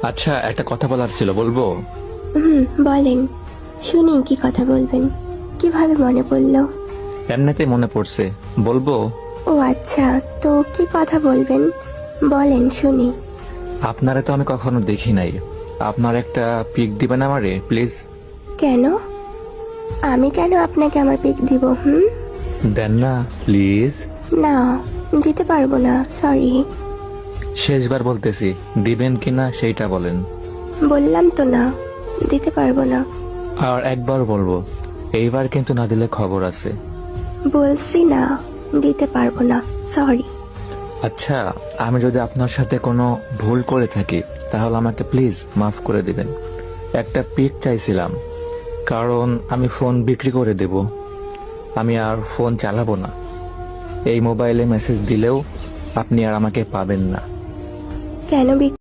আচ্ছা, একটা কথা বলার ছিল, বলবো? বলেন, শুনি কি কথা বলবেন। কিভাবে মনে পড়লো? এমনিতে মনে পড়ছে, বলবো? ও আচ্ছা, তো কি কথা বলবেন, বলেন শুনি। আপনারে তো আমি কখনো দেখি নাই। আপনার একটা পিক দিবেন আমারে প্লিজ? কেন? আমি কেন আপনাকে আমার পিক দিব? দেন না প্লিজ। না, দিতে পারবো না, সরি। শেষবার বলতেছি, দিবেন কিনা সেইটা বলেন। বললাম তো না, দিতে পারবো না। আর একবার বলবো, এইবার কিন্তু না দিলে খবর আছে। বলছি না, দিতে পারবো না, সরি। আচ্ছা, আমি যদি আপনার সাথে কোনো ভুল করে থাকি তাহলে আমাকে প্লিজ মাফ করে দিবেন। একটা পিক চাইছিলাম, কারণ আমি ফোন বিক্রি করে দেব। আমি আর ফোন চালাবো না। এই মোবাইলে মেসেজ দিলেও আপনি আর আমাকে পাবেন না। কেন বিক্রি